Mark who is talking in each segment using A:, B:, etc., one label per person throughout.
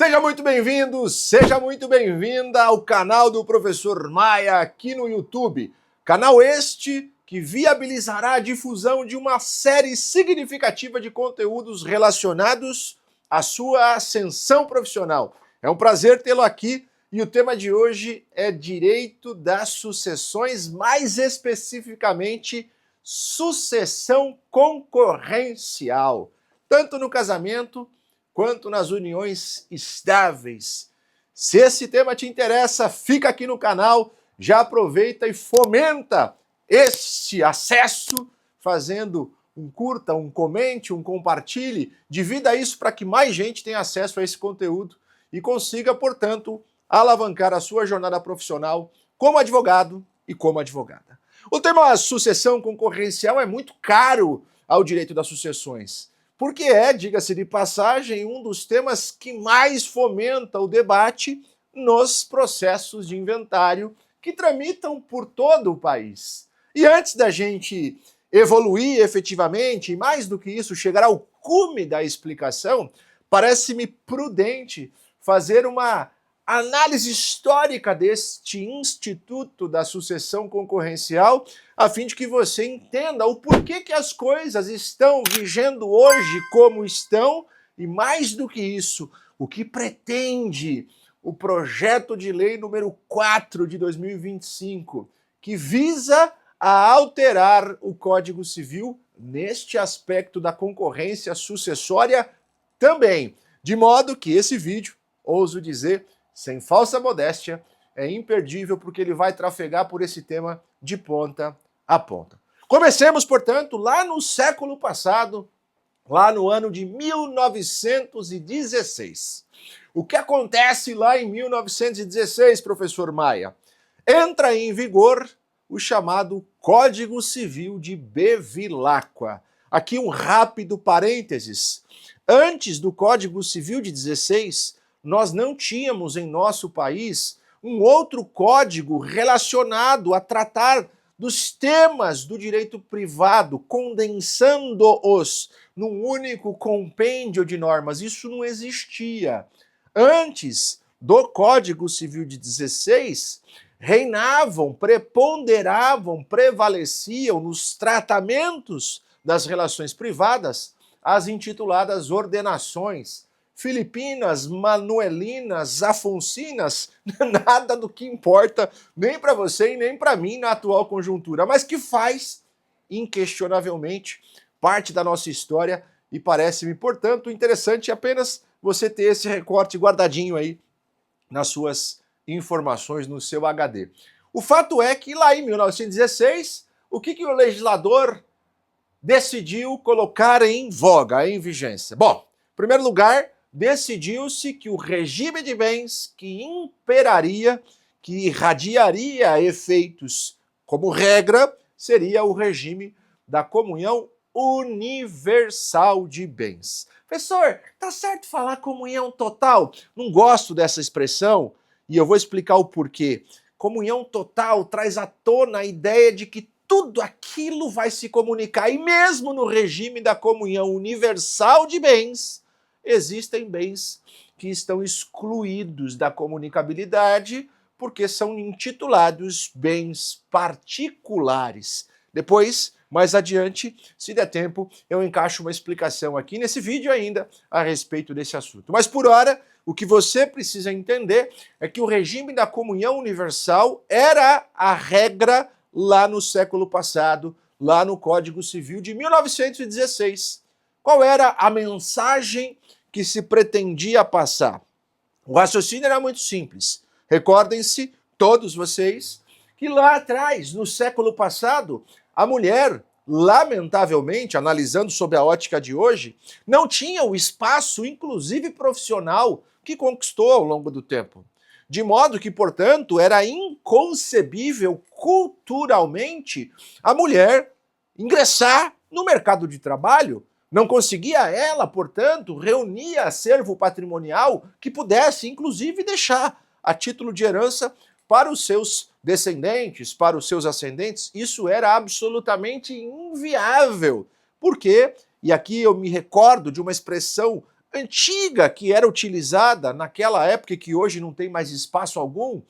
A: Seja muito bem-vindo, seja muito bem-vinda ao canal do Professor Maia aqui no YouTube. Canal este que viabilizará a difusão de uma série significativa de conteúdos relacionados à sua ascensão profissional. É um prazer tê-lo aqui e o tema de hoje é direito das sucessões, mais especificamente sucessão concorrencial, tanto no casamento quanto nas uniões estáveis. Se esse tema te interessa, fica aqui no canal, já aproveita e fomenta este acesso, fazendo um curta, um comente, um compartilhe, divida isso para que mais gente tenha acesso a esse conteúdo e consiga, portanto, alavancar a sua jornada profissional como advogado e como advogada. O tema sucessão concorrencial é muito caro ao direito das sucessões, porque é, diga-se de passagem, um dos temas que mais fomenta o debate nos processos de inventário que tramitam por todo o país. E antes da gente evoluir efetivamente, e mais do que isso, chegar ao cume da explicação, parece-me prudente fazer uma análise histórica deste Instituto da Sucessão Concorrencial, a fim de que você entenda o porquê que as coisas estão vigendo hoje como estão, e mais do que isso, o que pretende o projeto de lei número 4 de 2025, que visa a alterar o Código Civil neste aspecto da concorrência sucessória também. De modo que esse vídeo, ouso dizer, sem falsa modéstia, é imperdível porque ele vai trafegar por esse tema de ponta a ponta. Comecemos, portanto, lá no século passado, lá no ano de 1916. O que acontece lá em 1916, professor Maia? Entra em vigor o chamado Código Civil de Bevilacqua. Aqui um rápido parênteses. Antes do Código Civil de 16, nós não tínhamos em nosso país um outro código relacionado a tratar dos temas do direito privado, condensando-os num único compêndio de normas. Isso não existia. Antes do Código Civil de 16, reinavam, preponderavam, prevaleciam nos tratamentos das relações privadas as intituladas ordenações filipinas, manuelinas, afoncinas, nada do que importa nem para você e nem para mim na atual conjuntura, mas que faz, inquestionavelmente, parte da nossa história e parece-me, portanto, interessante apenas você ter esse recorte guardadinho aí nas suas informações, no seu HD. O fato é que lá em 1916, o que o legislador decidiu colocar em voga, em vigência? Bom, em primeiro lugar, decidiu-se que o regime de bens que imperaria, que irradiaria efeitos como regra, seria o regime da comunhão universal de bens. Professor, tá certo falar comunhão total? Não gosto dessa expressão e eu vou explicar o porquê. Comunhão total traz à tona a ideia de que tudo aquilo vai se comunicar, e mesmo no regime da comunhão universal de bens, existem bens que estão excluídos da comunicabilidade porque são intitulados bens particulares. Depois, mais adiante, se der tempo, eu encaixo uma explicação aqui nesse vídeo ainda a respeito desse assunto. Mas por hora, o que você precisa entender é que o regime da comunhão universal era a regra lá no século passado, lá no Código Civil de 1916. Qual era a mensagem que se pretendia passar? O raciocínio era muito simples. Recordem-se, todos vocês, que lá atrás, no século passado, a mulher, lamentavelmente, analisando sob a ótica de hoje, não tinha o espaço, inclusive profissional, que conquistou ao longo do tempo. De modo que, portanto, era inconcebível culturalmente a mulher ingressar no mercado de trabalho. Não conseguia ela, portanto, reunir acervo patrimonial que pudesse, inclusive, deixar a título de herança para os seus descendentes, para os seus ascendentes. Isso era absolutamente inviável. Por quê? E aqui eu me recordo de uma expressão antiga que era utilizada naquela época, que hoje não tem mais espaço algum,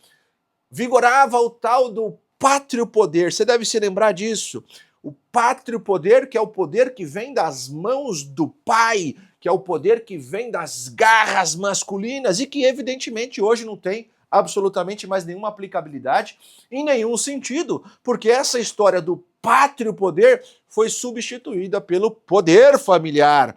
A: vigorava o tal do pátrio poder. Você deve se lembrar disso. O pátrio poder, que é o poder que vem das mãos do pai, que é o poder que vem das garras masculinas e que, evidentemente, hoje não tem absolutamente mais nenhuma aplicabilidade em nenhum sentido, porque essa história do pátrio poder foi substituída pelo poder familiar,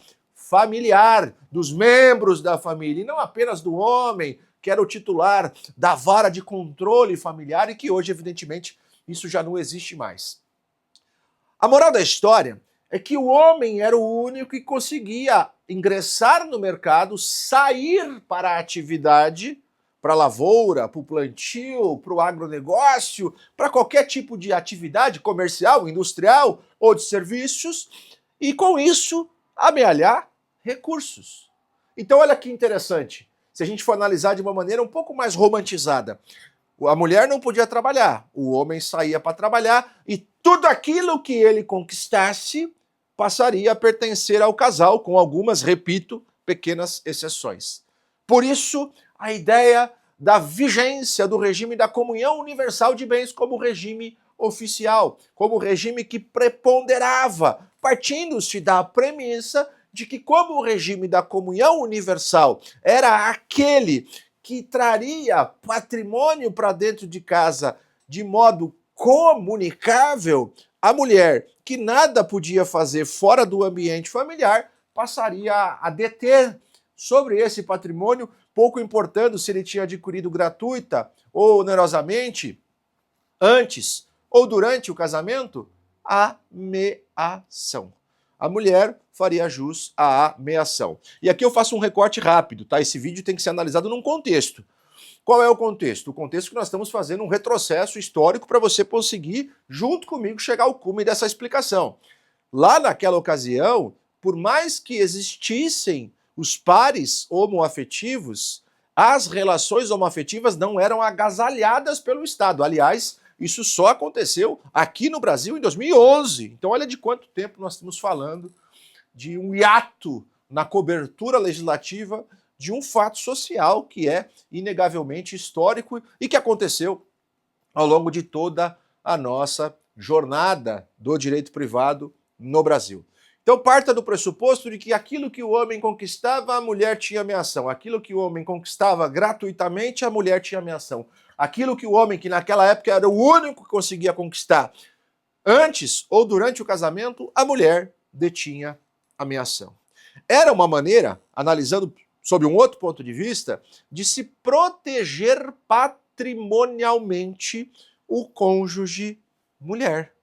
A: dos membros da família, e não apenas do homem, que era o titular da vara de controle familiar e que hoje, evidentemente, isso já não existe mais. A moral da história é que o homem era o único que conseguia ingressar no mercado, sair para a atividade, para a lavoura, para o plantio, para o agronegócio, para qualquer tipo de atividade comercial, industrial ou de serviços, e com isso amealhar recursos. Então olha que interessante, se a gente for analisar de uma maneira um pouco mais romantizada. A mulher não podia trabalhar, o homem saía para trabalhar e tudo aquilo que ele conquistasse passaria a pertencer ao casal, com algumas, repito, pequenas exceções. Por isso, a ideia da vigência do regime da comunhão universal de bens como regime oficial, como regime que preponderava, partindo-se da premissa de que, como o regime da comunhão universal era aquele que traria patrimônio para dentro de casa de modo comunicável, a mulher, que nada podia fazer fora do ambiente familiar, passaria a deter sobre esse patrimônio, pouco importando se ele tinha adquirido gratuita ou onerosamente, antes ou durante o casamento, a meação. A mulher faria jus à meação. E aqui eu faço um recorte rápido, tá? Esse vídeo tem que ser analisado num contexto. Qual é o contexto? O contexto que nós estamos fazendo um retrocesso histórico para você conseguir, junto comigo, chegar ao cume dessa explicação. Lá naquela ocasião, por mais que existissem os pares homoafetivos, as relações homoafetivas não eram agasalhadas pelo Estado. Aliás, isso só aconteceu aqui no Brasil em 2011. Então olha de quanto tempo nós estamos falando de um hiato na cobertura legislativa de um fato social que é inegavelmente histórico e que aconteceu ao longo de toda a nossa jornada do direito privado no Brasil. Então parta do pressuposto de que aquilo que o homem conquistava, a mulher tinha ameação. Aquilo que o homem conquistava gratuitamente, a mulher tinha ameação. Aquilo que o homem, que naquela época era o único que conseguia conquistar antes ou durante o casamento, a mulher detinha ameação. Era uma maneira, analisando sob um outro ponto de vista, de se proteger patrimonialmente o cônjuge mulher.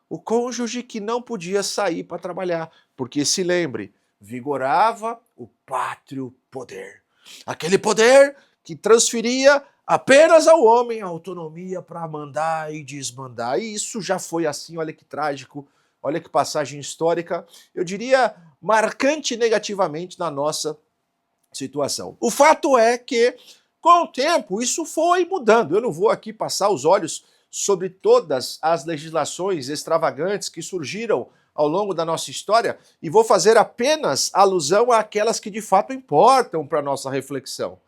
A: O cônjuge que não podia sair para trabalhar, porque, se lembre, vigorava o pátrio poder. Aquele poder que transferia apenas ao homem a autonomia para mandar e desmandar. E isso já foi assim, olha que trágico, olha que passagem histórica, eu diria marcante negativamente na nossa situação. O fato é que, com o tempo, isso foi mudando. Eu não vou aqui passar os olhos sobre todas as legislações extravagantes que surgiram ao longo da nossa história e vou fazer apenas alusão àquelas que de fato importam para a nossa reflexão.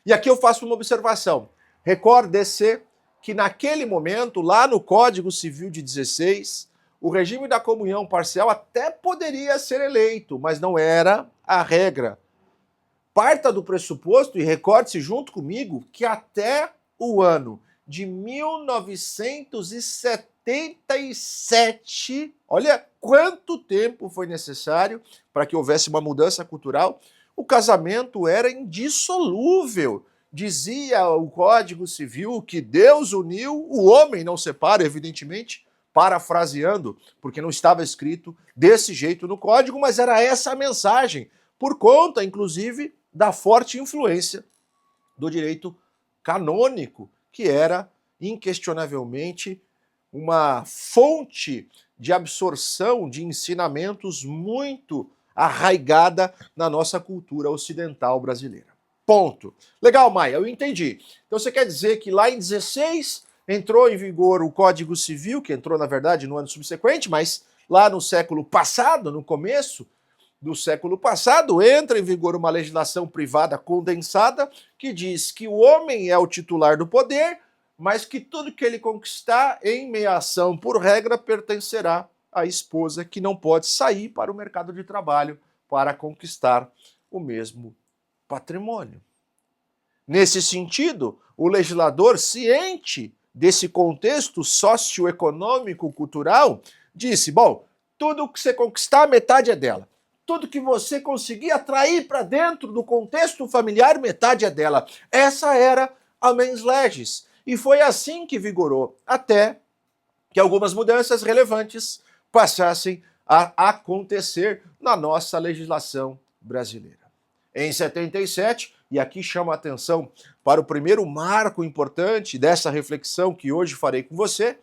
A: E aqui eu faço uma observação. Recorde-se que naquele momento, lá no Código Civil de 16, o regime da comunhão parcial até poderia ser eleito, mas não era a regra. Parta do pressuposto, e recorde-se junto comigo, que até o ano de 1977, olha quanto tempo foi necessário para que houvesse uma mudança cultural, o casamento era indissolúvel. Dizia o Código Civil que Deus uniu, o homem não separa, evidentemente, parafraseando, porque não estava escrito desse jeito no código, mas era essa a mensagem, por conta, inclusive, da forte influência do direito canônico, que era inquestionavelmente uma fonte de absorção de ensinamentos muito arraigada na nossa cultura ocidental brasileira. Ponto. Legal, Maia, eu entendi. Então você quer dizer que lá em 16 entrou em vigor o Código Civil, que entrou, na verdade, no ano subsequente, mas lá no século passado, no começo do século passado, entra em vigor uma legislação privada condensada que diz que o homem é o titular do poder, mas que tudo que ele conquistar em meação por regra pertencerá à esposa, que não pode sair para o mercado de trabalho para conquistar o mesmo patrimônio. Nesse sentido, o legislador, ciente desse contexto socioeconômico, cultural, disse, bom, tudo que você conquistar, metade é dela. Tudo que você conseguir atrair para dentro do contexto familiar, metade é dela. Essa era a mens legis. E foi assim que vigorou, até que algumas mudanças relevantes passassem a acontecer na nossa legislação brasileira. Em 77, e aqui chamo a atenção para o primeiro marco importante dessa reflexão que hoje farei com você,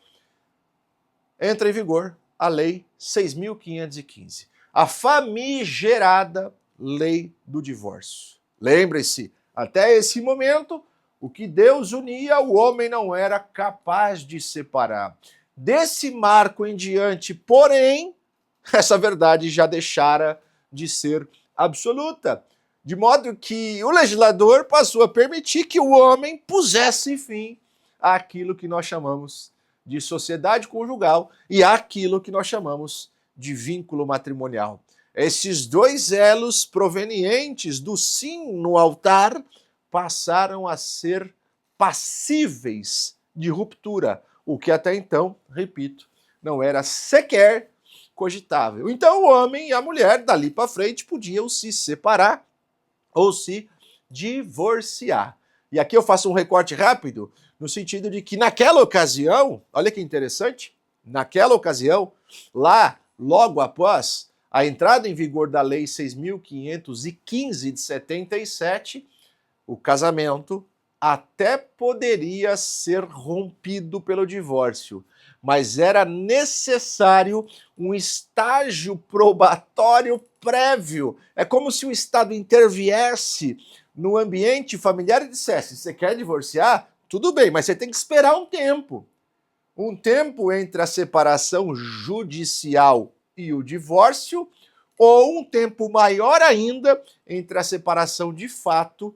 A: entra em vigor a Lei 6.515, a famigerada Lei do Divórcio. Lembre-se, até esse momento, o que Deus unia, o homem não era capaz de separar. Desse marco em diante, porém, essa verdade já deixara de ser absoluta, de modo que o legislador passou a permitir que o homem pusesse fim àquilo que nós chamamos de sociedade conjugal e àquilo que nós chamamos de vínculo matrimonial. Esses dois elos provenientes do sim no altar passaram a ser passíveis de ruptura, o que até então, repito, não era sequer cogitável. Então o homem e a mulher, dali para frente, podiam se separar ou se divorciar. E aqui eu faço um recorte rápido, no sentido de que naquela ocasião, olha que interessante, naquela ocasião, lá, logo após a entrada em vigor da Lei 6.515 de 77, o casamento até poderia ser rompido pelo divórcio, mas era necessário um estágio probatório prévio. É como se o Estado interviesse no ambiente familiar e dissesse, você quer divorciar? Tudo bem, mas você tem que esperar um tempo. Um tempo entre a separação judicial e o divórcio, ou um tempo maior ainda entre a separação de fato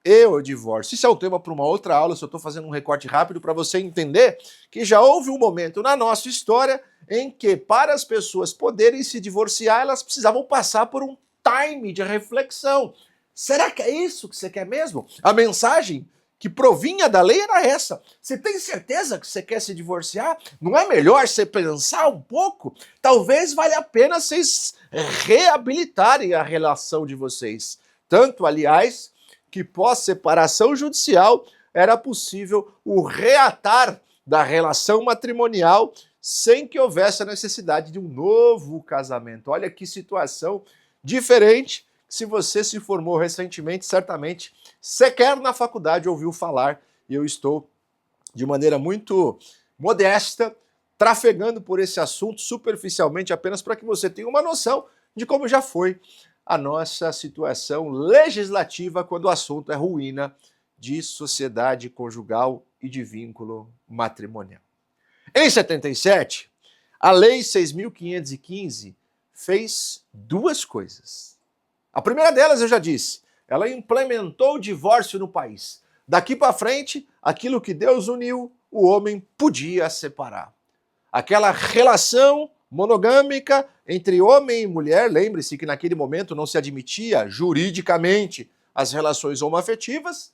A: e o divórcio. Isso é um tema para uma outra aula, só estou fazendo um recorte rápido para você entender que já houve um momento na nossa história em que, para as pessoas poderem se divorciar, elas precisavam passar por um time de reflexão. Será que é isso que você quer mesmo? A mensagem que provinha da lei era essa. Você tem certeza que você quer se divorciar? Não é melhor você pensar um pouco? Talvez valha a pena vocês reabilitarem a relação de vocês. Tanto, aliás, que pós-separação judicial era possível o reatar da relação matrimonial sem que houvesse a necessidade de um novo casamento. Olha que situação diferente. Se você se formou recentemente, certamente sequer na faculdade ouviu falar, e eu estou, de maneira muito modesta, trafegando por esse assunto superficialmente, apenas para que você tenha uma noção de como já foi a nossa situação legislativa quando o assunto é ruína de sociedade conjugal e de vínculo matrimonial. Em 77, a Lei 6.515 fez duas coisas. A primeira delas, eu já disse, ela implementou o divórcio no país. Daqui para frente, aquilo que Deus uniu, o homem podia separar. Aquela relação monogâmica entre homem e mulher, lembre-se que naquele momento não se admitia juridicamente as relações homoafetivas,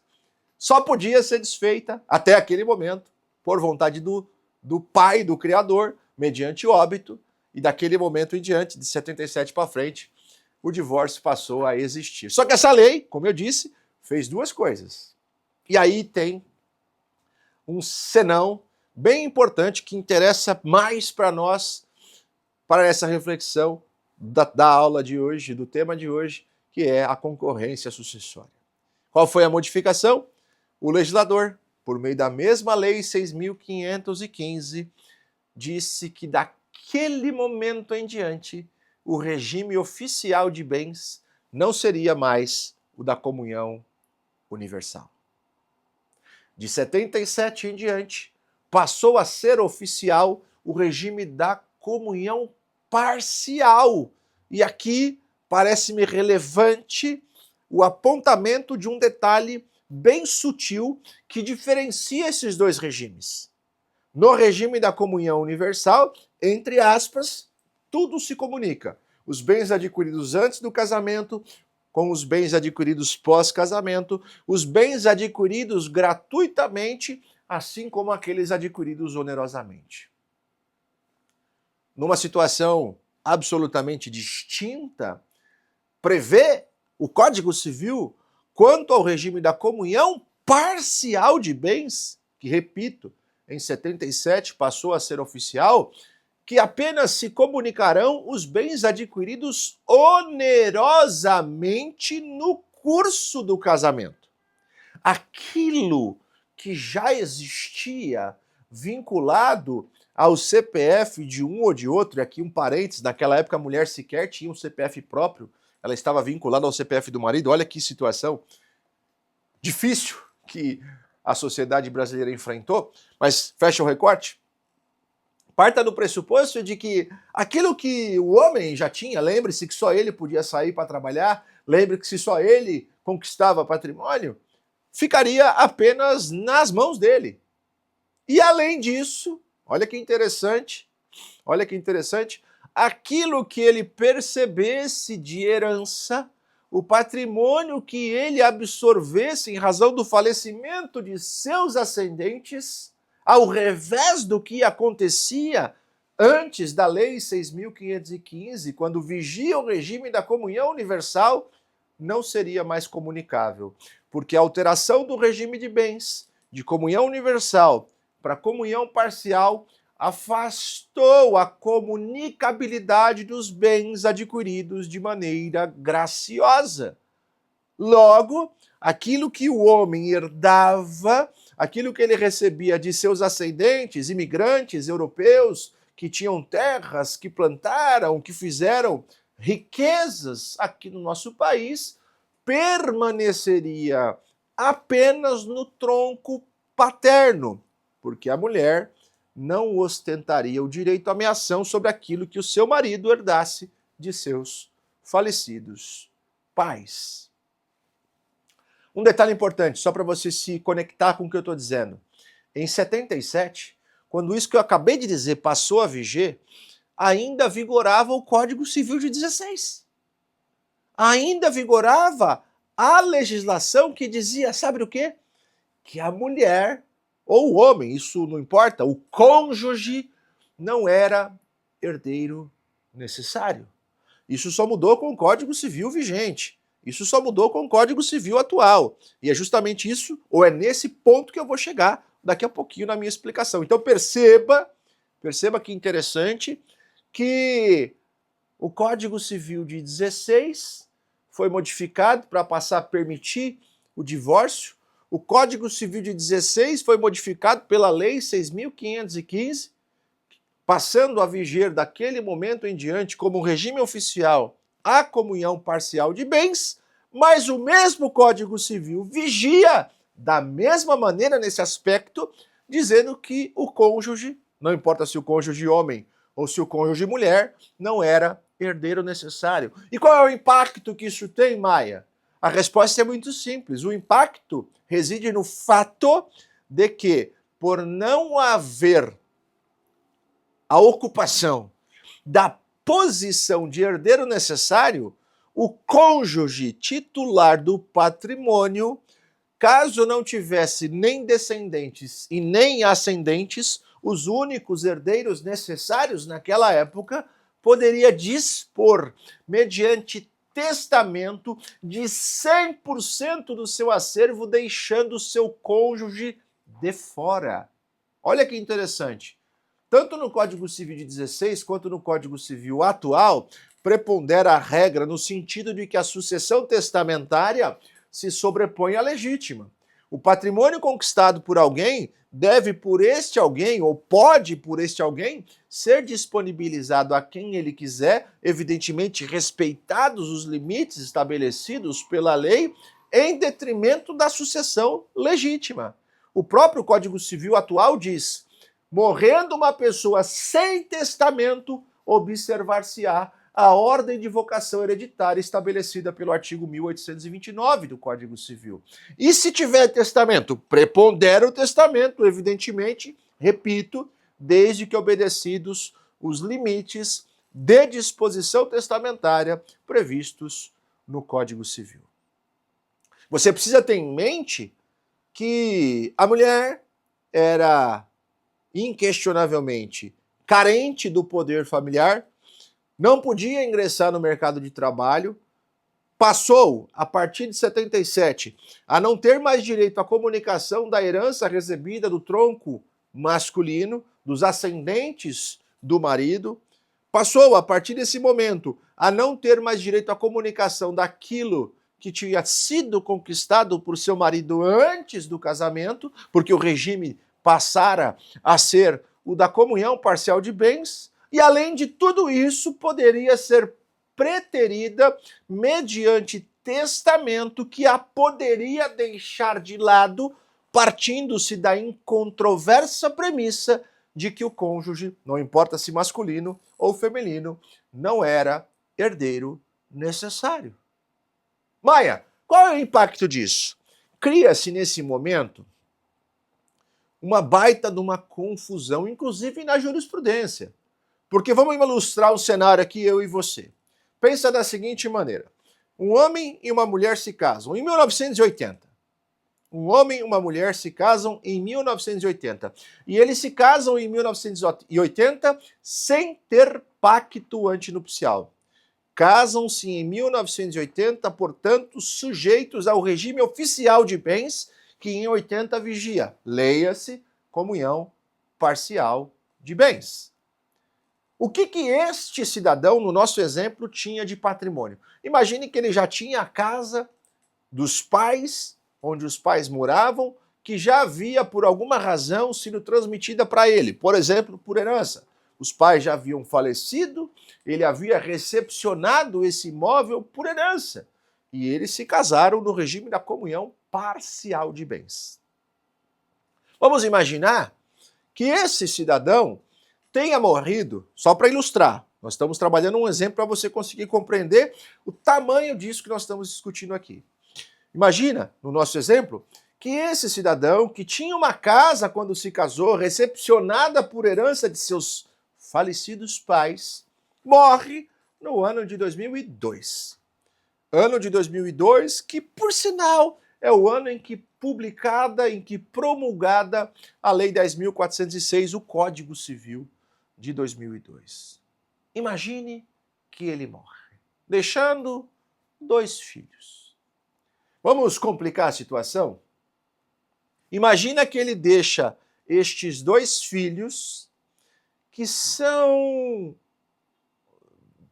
A: só podia ser desfeita, até aquele momento, por vontade do pai, do Criador, mediante óbito, e daquele momento em diante, de 77 para frente, o divórcio passou a existir. Só que essa lei, como eu disse, fez duas coisas. E aí tem um senão bem importante que interessa mais para nós, para essa reflexão da aula de hoje, do tema de hoje, que é a concorrência sucessória. Qual foi a modificação? O legislador, por meio da mesma Lei 6.515, disse que daquele momento em diante, o regime oficial de bens não seria mais o da comunhão universal. De 77 em diante, passou a ser oficial o regime da comunhão parcial. E aqui parece-me relevante o apontamento de um detalhe bem sutil que diferencia esses dois regimes. No regime da comunhão universal, entre aspas, tudo se comunica. Os bens adquiridos antes do casamento, com os bens adquiridos pós-casamento, os bens adquiridos gratuitamente, assim como aqueles adquiridos onerosamente. Numa situação absolutamente distinta, prevê o Código Civil quanto ao regime da comunhão parcial de bens, que, repito, em 77 passou a ser oficial, que apenas se comunicarão os bens adquiridos onerosamente no curso do casamento. Aquilo que já existia vinculado ao CPF de um ou de outro, e aqui um parênteses, naquela época a mulher sequer tinha um CPF próprio, ela estava vinculada ao CPF do marido. Olha que situação difícil que a sociedade brasileira enfrentou, mas fecha o recorte. Parta do pressuposto de que aquilo que o homem já tinha, lembre-se que só ele podia sair para trabalhar, lembre-se que só ele conquistava patrimônio, ficaria apenas nas mãos dele. E além disso, olha que interessante, aquilo que ele percebesse de herança, o patrimônio que ele absorvesse em razão do falecimento de seus ascendentes, ao revés do que acontecia antes da Lei 6.515, quando vigia o regime da comunhão universal, não seria mais comunicável, porque a alteração do regime de bens de comunhão universal para comunhão parcial afastou a comunicabilidade dos bens adquiridos de maneira graciosa. Logo, aquilo que o homem herdava, aquilo que ele recebia de seus ascendentes, imigrantes europeus, que tinham terras, que plantaram, que fizeram riquezas aqui no nosso país, permaneceria apenas no tronco paterno, porque a mulher não ostentaria o direito à meação sobre aquilo que o seu marido herdasse de seus falecidos pais. Um detalhe importante, só para você se conectar com o que eu estou dizendo. Em 77, quando isso que eu acabei de dizer passou a viger, ainda vigorava o Código Civil de 16. Ainda vigorava a legislação que dizia, sabe o quê? Que a mulher, ou o homem, isso não importa, o cônjuge não era herdeiro necessário. Isso só mudou com o Código Civil vigente. Isso só mudou com o Código Civil atual. E é justamente isso, ou é nesse ponto que eu vou chegar daqui a pouquinho na minha explicação. Então perceba que interessante que o Código Civil de 16 foi modificado para passar a permitir o divórcio. O Código Civil de 16 foi modificado pela Lei 6.515, passando a viger daquele momento em diante como regime oficial a comunhão parcial de bens, mas o mesmo Código Civil vigia da mesma maneira nesse aspecto, dizendo que o cônjuge, não importa se o cônjuge homem ou se o cônjuge mulher, não era herdeiro necessário. E qual é o impacto que isso tem, Maia? A resposta é muito simples. O impacto reside no fato de que, por não haver a ocupação da posição de herdeiro necessário, o cônjuge titular do patrimônio, caso não tivesse nem descendentes e nem ascendentes, os únicos herdeiros necessários naquela época, poderia dispor, mediante testamento, de 100% do seu acervo, deixando o seu cônjuge de fora. Olha que interessante. Tanto no Código Civil de 16 quanto no Código Civil atual, prepondera a regra no sentido de que a sucessão testamentária se sobrepõe à legítima. O patrimônio conquistado por alguém deve por este alguém, ou pode por este alguém, ser disponibilizado a quem ele quiser, evidentemente respeitados os limites estabelecidos pela lei, em detrimento da sucessão legítima. O próprio Código Civil atual diz: morrendo uma pessoa sem testamento, observar-se-á a ordem de vocação hereditária estabelecida pelo artigo 1829 do Código Civil. E se tiver testamento, prepondera o testamento, evidentemente, repito, desde que obedecidos os limites de disposição testamentária previstos no Código Civil. Você precisa ter em mente que a mulher era inquestionavelmente carente do poder familiar, não podia ingressar no mercado de trabalho, passou, a partir de 77, a não ter mais direito à comunicação da herança recebida do tronco masculino, dos ascendentes do marido, passou, a partir desse momento, a não ter mais direito à comunicação daquilo que tinha sido conquistado por seu marido antes do casamento, porque o regime passara a ser o da comunhão parcial de bens, e além de tudo isso, poderia ser preterida mediante testamento que a poderia deixar de lado, partindo-se da incontroversa premissa de que o cônjuge, não importa se masculino ou feminino, não era herdeiro necessário. Maia, qual é o impacto disso? Cria-se nesse momento uma baita de uma confusão, inclusive na jurisprudência. Porque vamos ilustrar um cenário aqui, eu e você. Pensa da seguinte maneira. Um homem e uma mulher se casam em 1980. Um homem e uma mulher se casam em 1980. E eles se casam em 1980 sem ter pacto antinupcial. Casam-se em 1980, portanto, sujeitos ao regime oficial de bens que em 80 vigia. Leia-se, comunhão parcial de bens. O que este cidadão, no nosso exemplo, tinha de patrimônio? Imagine que ele já tinha a casa dos pais, onde os pais moravam, que já havia, por alguma razão, sido transmitida para ele, por exemplo, por herança. Os pais já haviam falecido, ele havia recepcionado esse imóvel por herança. E eles se casaram no regime da comunhão parcial de bens. Vamos imaginar que esse cidadão tenha morrido, só para ilustrar, nós estamos trabalhando um exemplo para você conseguir compreender o tamanho disso que nós estamos discutindo aqui. Imagina, no nosso exemplo, que esse cidadão que tinha uma casa quando se casou, recepcionada por herança de seus falecidos pais, morre no ano de 2002. Ano de 2002, que, por sinal, é o ano em que publicada, em que promulgada a Lei 10.406, o Código Civil de 2002. Imagine que ele morre, deixando 2 filhos. Vamos complicar a situação? Imagina que ele deixa estes 2 filhos que são,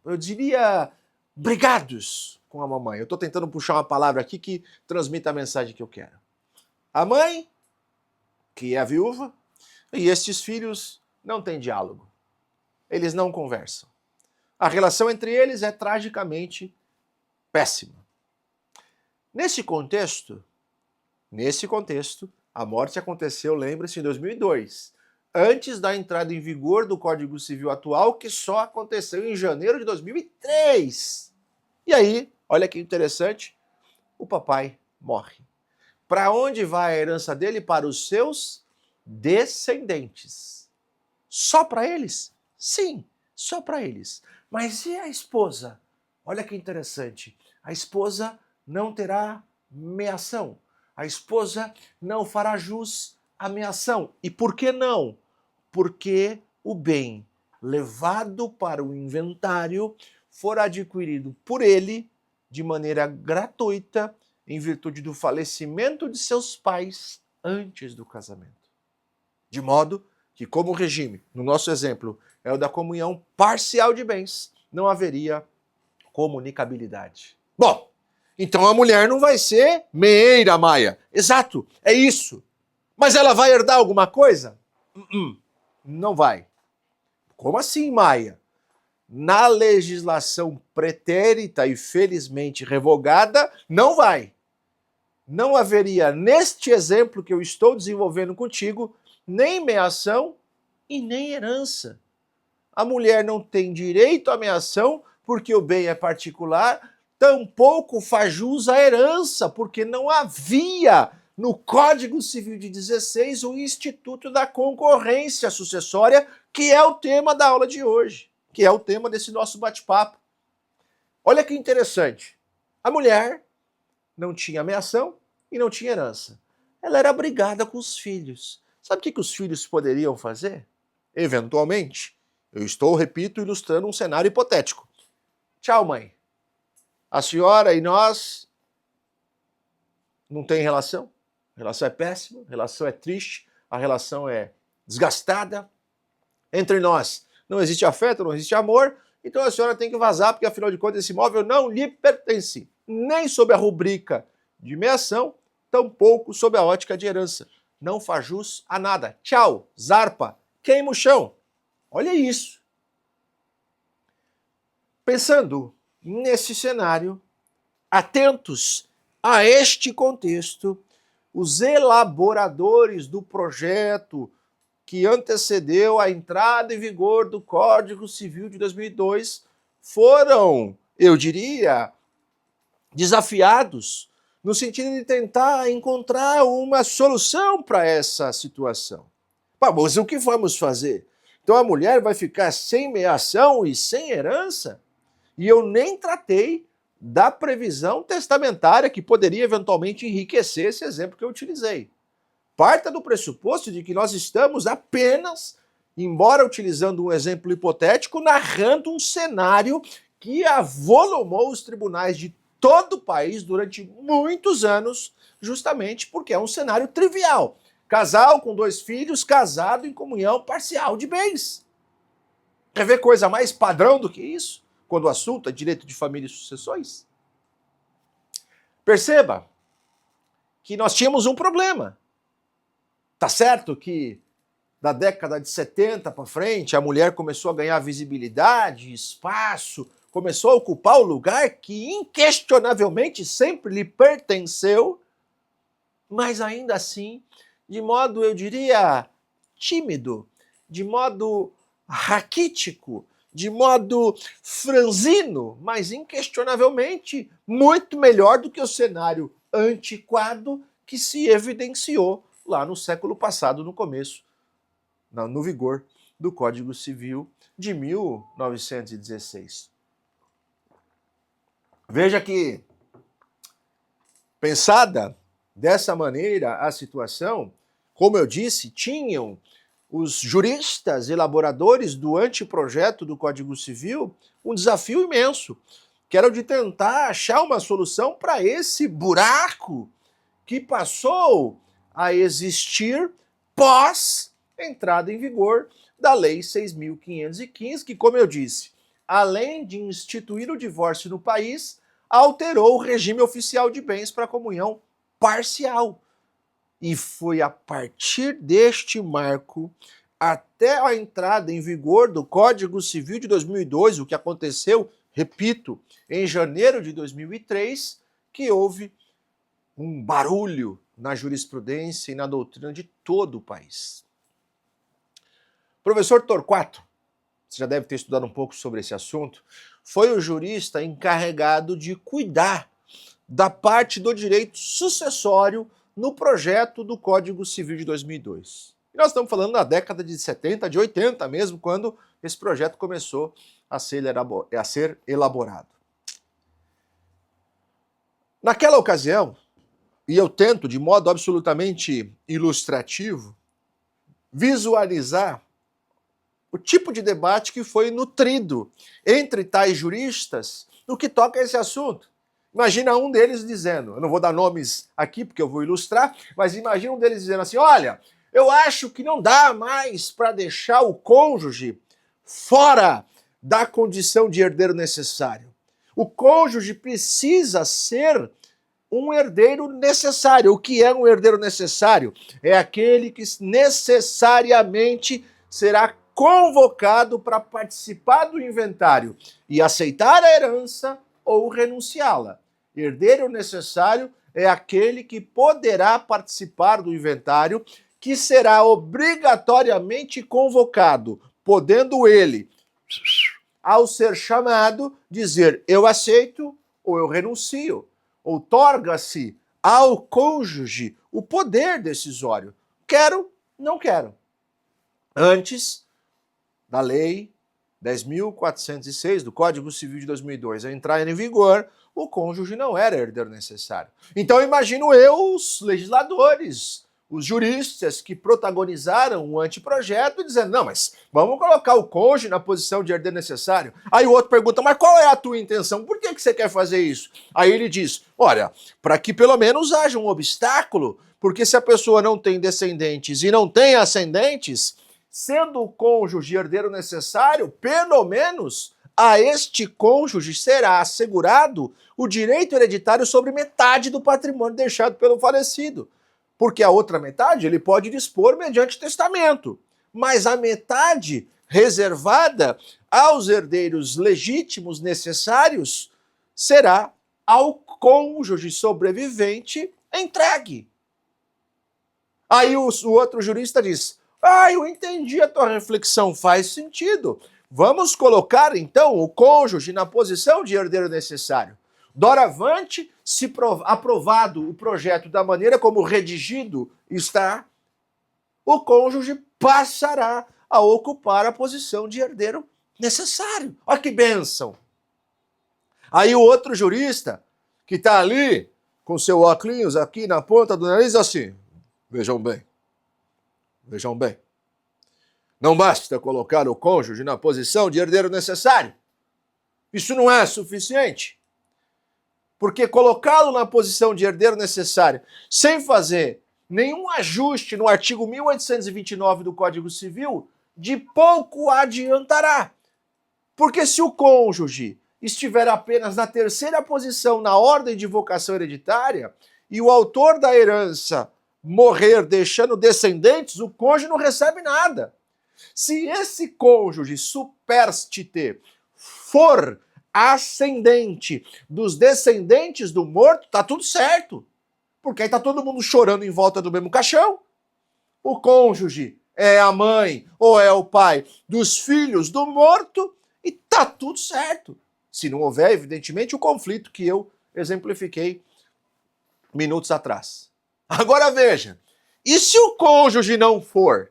A: eu diria, brigados com a mamãe. Eu estou tentando puxar uma palavra aqui que transmita a mensagem que eu quero. A mãe, que é a viúva, e estes filhos não têm diálogo. Eles não conversam. A relação entre eles é tragicamente péssima. Nesse contexto, a morte aconteceu, lembre-se, em 2002, antes da entrada em vigor do Código Civil atual, que só aconteceu em janeiro de 2003. E aí, olha que interessante, o papai morre. Para onde vai a herança dele? Para os seus descendentes. Só para eles? Sim, só para eles. Mas e a esposa? Olha que interessante. A esposa não terá meação. A esposa não fará jus à meação. E por que não? Porque o bem levado para o inventário for adquirido por ele de maneira gratuita em virtude do falecimento de seus pais antes do casamento. De modo que, como o regime, no nosso exemplo, é o da comunhão parcial de bens, não haveria comunicabilidade. Bom, então a mulher não vai ser meeira, Maia. Exato, é isso. Mas ela vai herdar alguma coisa? Não vai. Como assim, Maia? Na legislação pretérita e felizmente revogada, não vai. Não haveria, neste exemplo que eu estou desenvolvendo contigo, nem meação e nem herança. A mulher não tem direito à meação porque o bem é particular, tampouco faz jus à herança, porque não havia no Código Civil de 16 o Instituto da Concorrência Sucessória, que é o tema da aula de hoje, que é o tema desse nosso bate-papo. Olha que interessante. A mulher não tinha ameação e não tinha herança. Ela era brigada com os filhos. Sabe o que os filhos poderiam fazer? Eventualmente, eu estou, repito, ilustrando um cenário hipotético. Tchau, mãe. A senhora e nós não tem relação. A relação é péssima, a relação é triste, a relação é desgastada. Entre nós não existe afeto, não existe amor, então a senhora tem que vazar, porque afinal de contas esse imóvel não lhe pertence, nem sob a rubrica de meação, tampouco sob a ótica de herança. Não faz jus a nada. Tchau, zarpa, queima o chão. Olha isso. Pensando nesse cenário, atentos a este contexto, os elaboradores do projeto que antecedeu a entrada em vigor do Código Civil de 2002 foram, eu diria, desafiados no sentido de tentar encontrar uma solução para essa situação. Mas o que vamos fazer? Então a mulher vai ficar sem meação e sem herança? E eu nem tratei da previsão testamentária que poderia eventualmente enriquecer esse exemplo que eu utilizei. Parta do pressuposto de que nós estamos apenas, embora utilizando um exemplo hipotético, narrando um cenário que avolumou os tribunais de todo o país durante muitos anos, justamente porque é um cenário trivial. Casal com 2 filhos, casado em comunhão parcial de bens. Quer ver coisa mais padrão do que isso? Quando o assunto é direito de família e sucessões? Perceba que nós tínhamos um problema. Tá certo que da década de 70 para frente a mulher começou a ganhar visibilidade, espaço, começou a ocupar o lugar que inquestionavelmente sempre lhe pertenceu, mas ainda assim, de modo, eu diria, tímido, de modo raquítico, de modo franzino, mas inquestionavelmente muito melhor do que o cenário antiquado que se evidenciou lá no século passado, no começo, no vigor do Código Civil de 1916. Veja que, pensada dessa maneira a situação, como eu disse, tinham os juristas elaboradores do anteprojeto do Código Civil um desafio imenso, que era o de tentar achar uma solução para esse buraco que passou a existir pós entrada em vigor da Lei 6.515, que, como eu disse, além de instituir o divórcio no país, alterou o regime oficial de bens para comunhão parcial. E foi a partir deste marco, até a entrada em vigor do Código Civil de 2002, o que aconteceu, repito, em janeiro de 2003, que houve um barulho na jurisprudência e na doutrina de todo o país. Professor Torquato, você já deve ter estudado um pouco sobre esse assunto, foi o jurista encarregado de cuidar da parte do direito sucessório no projeto do Código Civil de 2002. E nós estamos falando da década de 70, de 80 mesmo, quando esse projeto começou a ser elaborado. Naquela ocasião, e eu tento de modo absolutamente ilustrativo, visualizar o tipo de debate que foi nutrido entre tais juristas no que toca a esse assunto. Imagina um deles dizendo, eu não vou dar nomes aqui porque eu vou ilustrar, mas imagina um deles dizendo assim, olha, eu acho que não dá mais para deixar o cônjuge fora da condição de herdeiro necessário. O cônjuge precisa ser um herdeiro necessário. O que é um herdeiro necessário? É aquele que necessariamente será convocado para participar do inventário e aceitar a herança ou renunciá-la. Herdeiro necessário é aquele que poderá participar do inventário, que será obrigatoriamente convocado, podendo ele ao ser chamado, dizer eu aceito ou eu renuncio. Outorga-se ao cônjuge o poder decisório. Quero, não quero. Antes da lei 10.406 do Código Civil de 2002 a entrar em vigor, o cônjuge não era herdeiro necessário. Então imagino eu, os legisladores, os juristas que protagonizaram o anteprojeto dizendo, não, mas vamos colocar o cônjuge na posição de herdeiro necessário. Aí o outro pergunta, mas qual é a tua intenção? Por que você quer fazer isso? Aí ele diz, olha, para que pelo menos haja um obstáculo, porque se a pessoa não tem descendentes e não tem ascendentes, sendo o cônjuge herdeiro necessário, pelo menos a este cônjuge será assegurado o direito hereditário sobre metade do patrimônio deixado pelo falecido. Porque a outra metade ele pode dispor mediante testamento. Mas a metade reservada aos herdeiros legítimos necessários será ao cônjuge sobrevivente entregue. Aí o outro jurista diz, eu entendi a tua reflexão, faz sentido. Vamos colocar, então, o cônjuge na posição de herdeiro necessário. Doravante, se aprovado o projeto da maneira como redigido está, o cônjuge passará a ocupar a posição de herdeiro necessário. Olha que bênção! Aí o outro jurista, que está ali, com seu óculos aqui na ponta do nariz, assim, vejam bem. Não basta colocar o cônjuge na posição de herdeiro necessário. Isso não é suficiente. Porque colocá-lo na posição de herdeiro necessário, sem fazer nenhum ajuste no artigo 1829 do Código Civil, de pouco adiantará. Porque se o cônjuge estiver apenas na terceira posição na ordem de vocação hereditária e o autor da herança morrer deixando descendentes, o cônjuge não recebe nada. Se esse cônjuge superstite for ascendente dos descendentes do morto, tá tudo certo. Porque aí tá todo mundo chorando em volta do mesmo caixão. O cônjuge é a mãe ou é o pai dos filhos do morto e tá tudo certo. Se não houver, evidentemente, o conflito que eu exemplifiquei minutos atrás. Agora veja, e se o cônjuge não for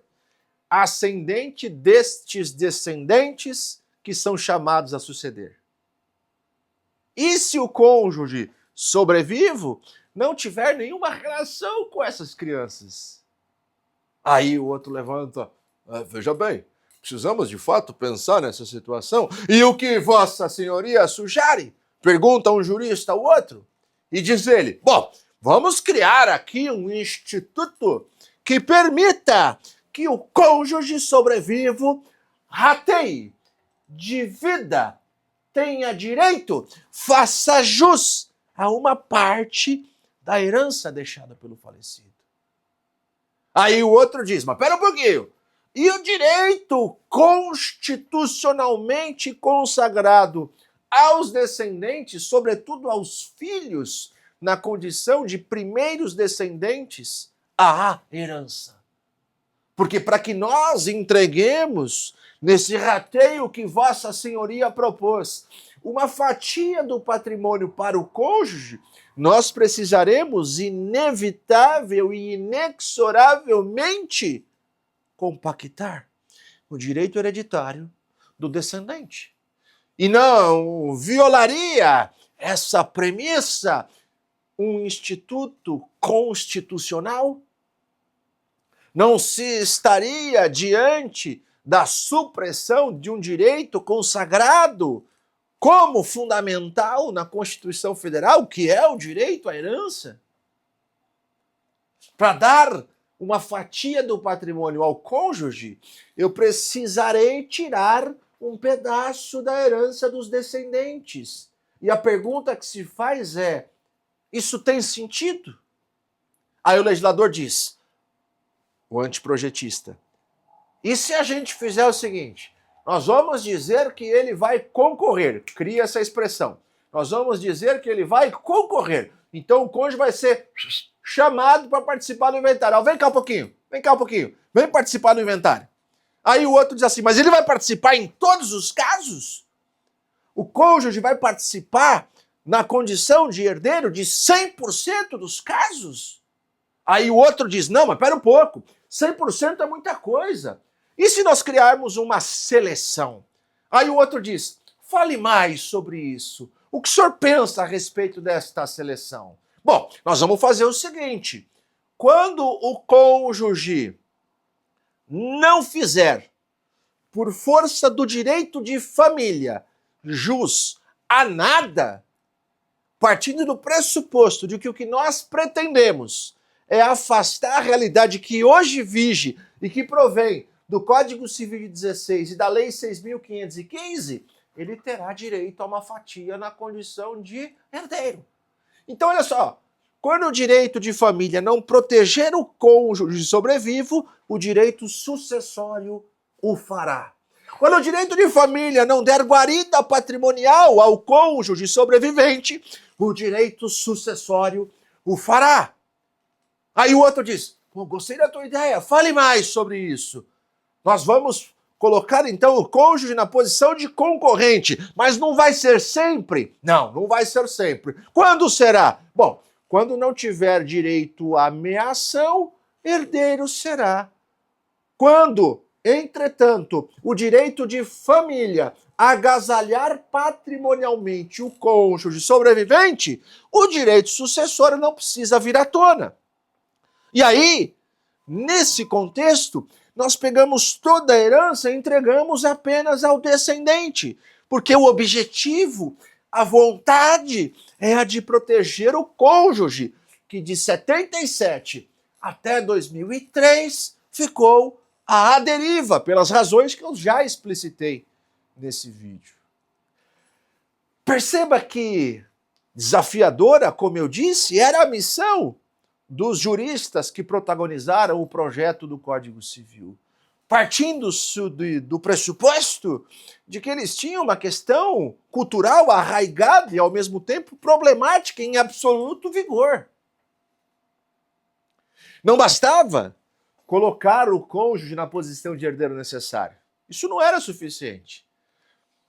A: ascendente destes descendentes que são chamados a suceder? E se o cônjuge sobrevivo não tiver nenhuma relação com essas crianças? Aí o outro levanta, veja bem, precisamos de fato pensar nessa situação. E o que Vossa Senhoria sugere? Pergunta um jurista ao outro. E diz ele, bom, vamos criar aqui um instituto que permita que o cônjuge sobrevivo rateie, divida, tenha direito, faça jus a uma parte da herança deixada pelo falecido. Aí o outro diz, mas pera um pouquinho, e o direito constitucionalmente consagrado aos descendentes, sobretudo aos filhos, na condição de primeiros descendentes, à herança? Porque para que nós entreguemos, nesse rateio que Vossa Senhoria propôs, uma fatia do patrimônio para o cônjuge, nós precisaremos inevitável e inexoravelmente compactar o direito hereditário do descendente. E não violaria essa premissa um instituto constitucional? Não se estaria diante da supressão de um direito consagrado como fundamental na Constituição Federal, que é o direito à herança? Para dar uma fatia do patrimônio ao cônjuge, eu precisarei tirar um pedaço da herança dos descendentes. E a pergunta que se faz é, isso tem sentido? Aí o legislador diz, o anteprojetista, e se a gente fizer o seguinte, nós vamos dizer que ele vai concorrer, cria essa expressão, nós vamos dizer que ele vai concorrer, então o cônjuge vai ser chamado para participar do inventário. Vem cá um pouquinho, vem participar do inventário. Aí o outro diz assim, mas ele vai participar em todos os casos? O cônjuge vai participar na condição de herdeiro de 100% dos casos? Aí o outro diz, não, mas pera um pouco, 100% é muita coisa. E se nós criarmos uma seleção? Aí o outro diz, fale mais sobre isso. O que o senhor pensa a respeito desta seleção? Bom, nós vamos fazer o seguinte, quando o cônjuge não fizer, por força do direito de família, jus a nada, partindo do pressuposto de que o que nós pretendemos é afastar a realidade que hoje vige e que provém do Código Civil de 16 e da Lei 6.515, ele terá direito a uma fatia na condição de herdeiro. Então, olha só, quando o direito de família não proteger o cônjuge sobrevivo, o direito sucessório o fará. Quando o direito de família não der guarida patrimonial ao cônjuge sobrevivente, o direito sucessório o fará. Aí o outro diz, pô, gostei da tua ideia, fale mais sobre isso. Nós vamos colocar então o cônjuge na posição de concorrente, mas não vai ser sempre? Não, não vai ser sempre. Quando será? Bom, quando não tiver direito à meação, herdeiro será. Quando, entretanto, o direito de família agasalhar patrimonialmente o cônjuge sobrevivente, o direito sucessório não precisa vir à tona. E aí, nesse contexto, nós pegamos toda a herança e entregamos apenas ao descendente, porque o objetivo, a vontade é a de proteger o cônjuge, que de 77 até 2003 ficou à deriva, pelas razões que eu já explicitei nesse vídeo. Perceba que desafiadora, como eu disse, era a missão dos juristas que protagonizaram o projeto do Código Civil, partindo do pressuposto de que eles tinham uma questão cultural arraigada e, ao mesmo tempo, problemática em absoluto vigor. Não bastava colocar o cônjuge na posição de herdeiro necessário. Isso não era suficiente.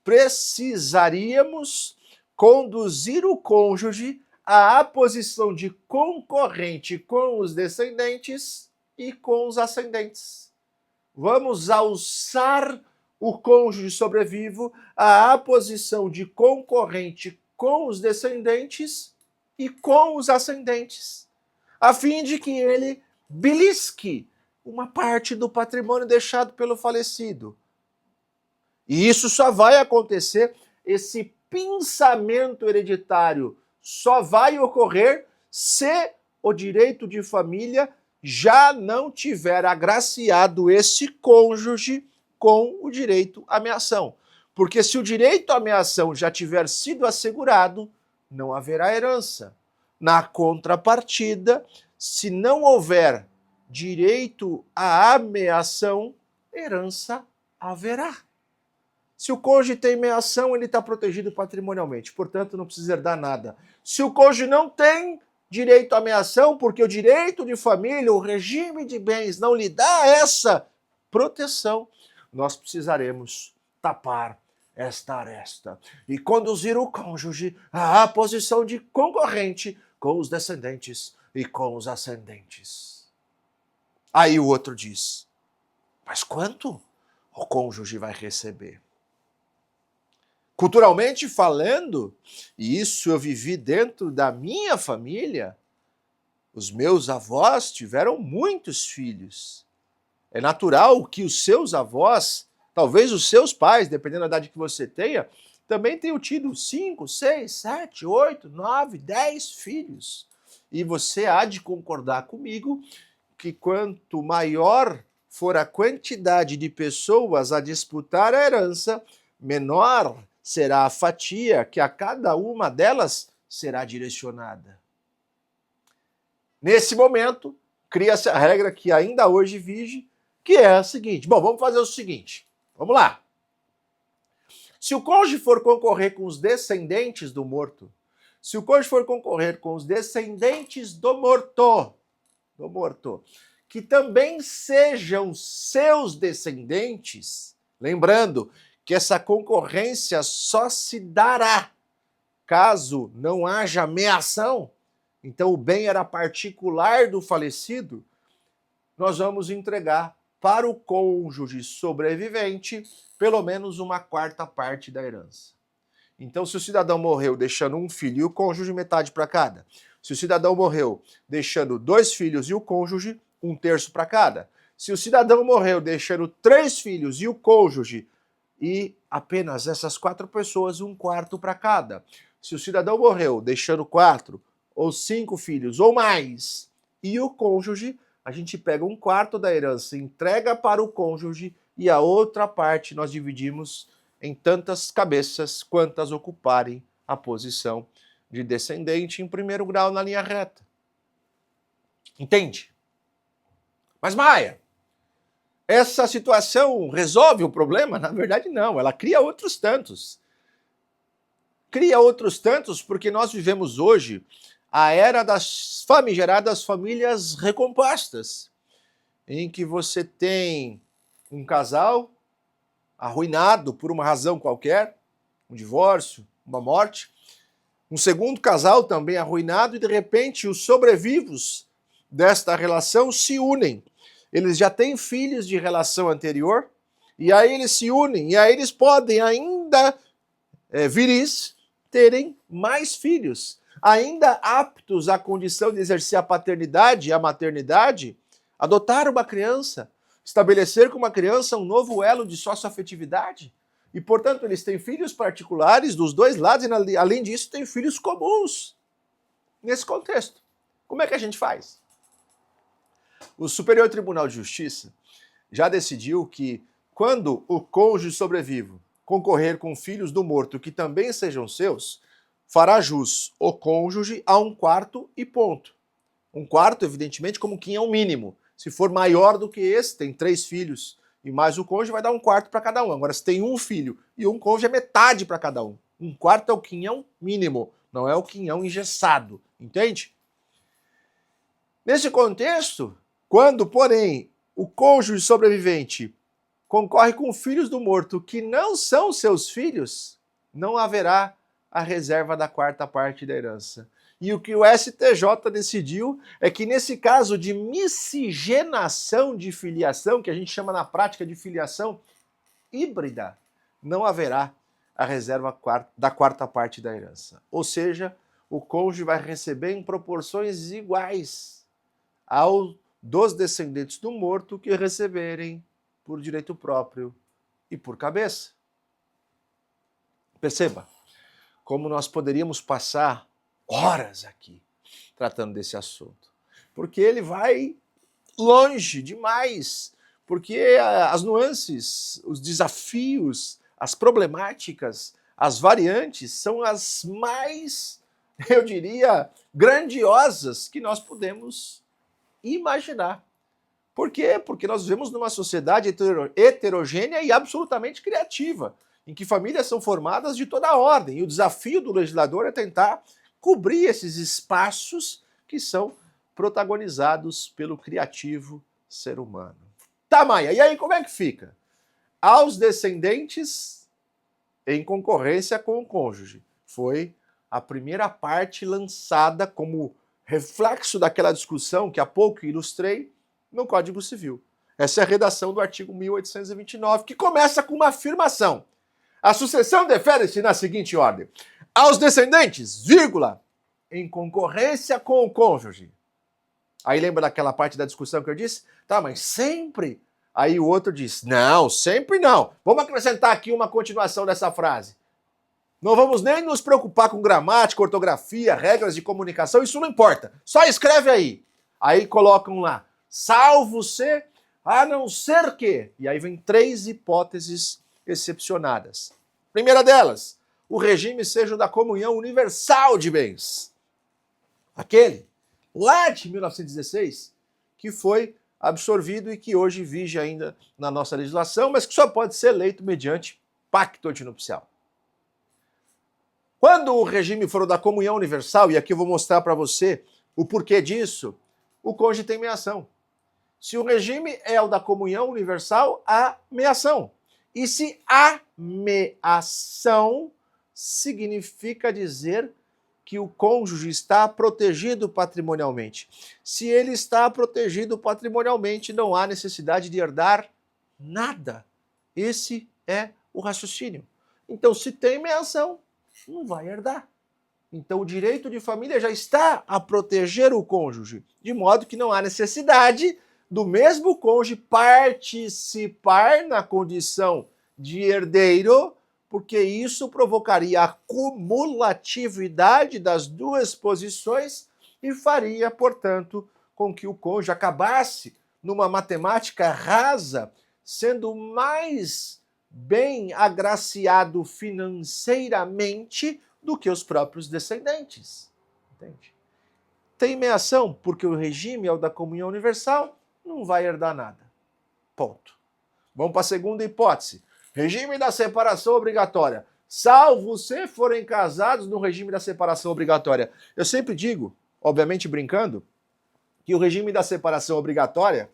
A: Precisaríamos conduzir o cônjuge à posição de concorrente com os descendentes e com os ascendentes. Vamos alçar o cônjuge sobrevivo à posição de concorrente com os descendentes e com os ascendentes, a fim de que ele belisque uma parte do patrimônio deixado pelo falecido. E isso só vai acontecer, esse pinçamento hereditário só vai ocorrer se o direito de família já não tiver agraciado esse cônjuge com o direito à meação. Porque se o direito à meação já tiver sido assegurado, não haverá herança. Na contrapartida, se não houver direito à ameação, herança haverá. Se o cônjuge tem meação, ele está protegido patrimonialmente, portanto não precisa herdar nada. Se o cônjuge não tem direito à meação, porque o direito de família, o regime de bens não lhe dá essa proteção, nós precisaremos tapar esta aresta e conduzir o cônjuge à posição de concorrente com os descendentes e com os ascendentes. Aí o outro diz, mas quanto o cônjuge vai receber? Culturalmente falando, e isso eu vivi dentro da minha família, os meus avós tiveram muitos filhos. É natural que os seus avós, talvez os seus pais, dependendo da idade que você tenha, também tenham tido 5, 6, 7, 8, 9, 10 filhos. E você há de concordar comigo que quanto maior for a quantidade de pessoas a disputar a herança, menor será a fatia que a cada uma delas será direcionada. Nesse momento, cria-se a regra que ainda hoje vige, que é a seguinte. Bom, vamos fazer o seguinte. Vamos lá. Se o cônjuge for concorrer com os descendentes do morto, se o cônjuge for concorrer com os descendentes do morto, que também sejam seus descendentes, lembrando que essa concorrência só se dará caso não haja meação, então o bem era particular do falecido, nós vamos entregar para o cônjuge sobrevivente pelo menos uma quarta parte da herança. Então, se o cidadão morreu deixando um filho e o cônjuge, metade para cada. Se o cidadão morreu deixando 2 filhos e o cônjuge, 1/3 para cada. Se o cidadão morreu deixando 3 filhos e o cônjuge, e apenas essas 4 pessoas, 1/4 para cada. Se o cidadão morreu deixando 4 ou 5 filhos ou mais, e o cônjuge, a gente pega 1/4 da herança, entrega para o cônjuge e a outra parte nós dividimos em tantas cabeças quantas ocuparem a posição de descendente em primeiro grau na linha reta. Entende? Mas Maia, essa situação resolve o problema? Na verdade não, ela cria outros tantos. Cria outros tantos porque nós vivemos hoje a era das famigeradas famílias recompostas, em que você tem um casal arruinado por uma razão qualquer, um divórcio, uma morte, um segundo casal também arruinado e de repente os sobrevivos desta relação se unem. Eles já têm filhos de relação anterior e aí eles se unem e aí eles podem ainda viris terem mais filhos, ainda aptos à condição de exercer a paternidade e a maternidade, adotar uma criança, estabelecer com uma criança um novo elo de socioafetividade. E, portanto, eles têm filhos particulares dos dois lados e, além disso, têm filhos comuns. Nesse contexto, como é que a gente faz? O Superior Tribunal de Justiça já decidiu que, quando o cônjuge sobrevivo concorrer com filhos do morto que também sejam seus, fará jus o cônjuge a 1/4 e ponto. 1/4, evidentemente, como quem é o mínimo. Se for maior do que esse, tem 3 filhos e mais o cônjuge, vai dar 1/4 para cada um. Agora, se tem um filho e um cônjuge, é metade para cada um. 1/4 é o quinhão mínimo, não é o quinhão engessado. Entende? Nesse contexto, quando, porém, o cônjuge sobrevivente concorre com filhos do morto que não são seus filhos, não haverá a reserva da quarta parte da herança. E o que o STJ decidiu é que nesse caso de miscigenação de filiação, que a gente chama na prática de filiação híbrida, não haverá a reserva da quarta parte da herança. Ou seja, o cônjuge vai receber em proporções iguais ao dos descendentes do morto que receberem por direito próprio e por cabeça. Perceba como nós poderíamos passar horas aqui tratando desse assunto, porque ele vai longe demais, porque as nuances, os desafios, as problemáticas, as variantes são as mais, eu diria, grandiosas que nós podemos imaginar. Por quê? Porque nós vivemos numa sociedade heterogênea e absolutamente criativa, em que famílias são formadas de toda a ordem, e o desafio do legislador é tentar cobrir esses espaços que são protagonizados pelo criativo ser humano. Tá, Maia, e aí como é que fica? Aos descendentes em concorrência com o cônjuge. Foi a primeira parte lançada como reflexo daquela discussão que há pouco ilustrei no Código Civil. Essa é a redação do artigo 1829, que começa com uma afirmação. A sucessão defere-se na seguinte ordem: aos descendentes, vírgula, em concorrência com o cônjuge. Aí lembra daquela parte da discussão que eu disse? Tá, mas sempre? Aí o outro diz, não, sempre não. Vamos acrescentar aqui uma continuação dessa frase. Não vamos nem nos preocupar com gramática, ortografia, regras de comunicação, isso não importa. Só escreve aí. Aí colocam lá, salvo-se, a não ser que. E aí vem 3 hipóteses excepcionadas. Primeira delas, o regime seja o da comunhão universal de bens. Aquele, lá de 1916, que foi absorvido e que hoje vige ainda na nossa legislação, mas que só pode ser eleito mediante pacto antinupcial. Quando o regime for o da comunhão universal, e aqui eu vou mostrar para você o porquê disso, o cônjuge tem meação. Se o regime é o da comunhão universal, há meação. E se ameação significa dizer que o cônjuge está protegido patrimonialmente. Se ele está protegido patrimonialmente, não há necessidade de herdar nada. Esse é o raciocínio. Então, se tem meação, não vai herdar. Então, o direito de família já está a proteger o cônjuge, de modo que não há necessidade do mesmo cônjuge participar na condição de herdeiro, porque isso provocaria a cumulatividade das duas posições e faria, portanto, com que o cônjuge acabasse numa matemática rasa, sendo mais bem agraciado financeiramente do que os próprios descendentes. Entende? Tem meação porque o regime é o da comunhão universal, não vai herdar nada. Ponto. Vamos para a segunda hipótese. Regime da separação obrigatória. Salvo se forem casados no regime da separação obrigatória. Eu sempre digo, obviamente brincando, que o regime da separação obrigatória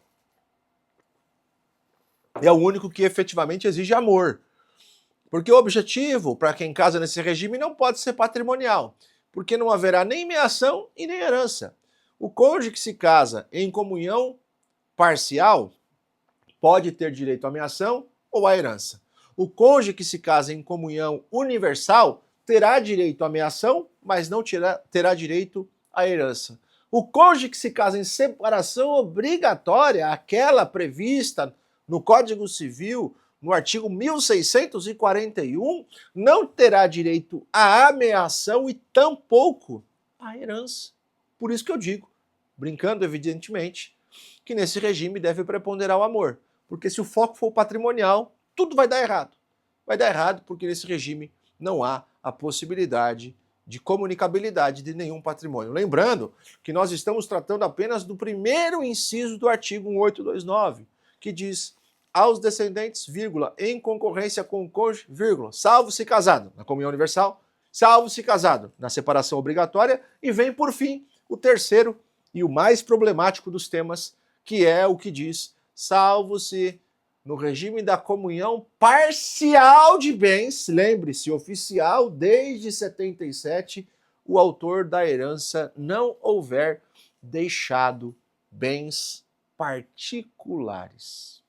A: é o único que efetivamente exige amor. Porque o objetivo, para quem casa nesse regime, não pode ser patrimonial, porque não haverá nem meação e nem herança. O cônjuge que se casa em comunhão parcial pode ter direito à meação ou à herança. O cônjuge que se casa em comunhão universal terá direito à meação, mas não terá direito à herança. O cônjuge que se casa em separação obrigatória, aquela prevista no Código Civil, no artigo 1641, não terá direito à ameação e tampouco à herança. Por isso que eu digo, brincando evidentemente, que nesse regime deve preponderar o amor. Porque se o foco for patrimonial, tudo vai dar errado. Vai dar errado porque nesse regime não há a possibilidade de comunicabilidade de nenhum patrimônio. Lembrando que nós estamos tratando apenas do primeiro inciso do artigo 1829, que diz: aos descendentes, vírgula, em concorrência com o cônjuge, vírgula, salvo se casado na comunhão universal, salvo se casado na separação obrigatória, e vem por fim o terceiro e o mais problemático dos temas, que é o que diz: salvo-se no regime da comunhão parcial de bens, lembre-se, oficial desde 77, o autor da herança não houver deixado bens particulares.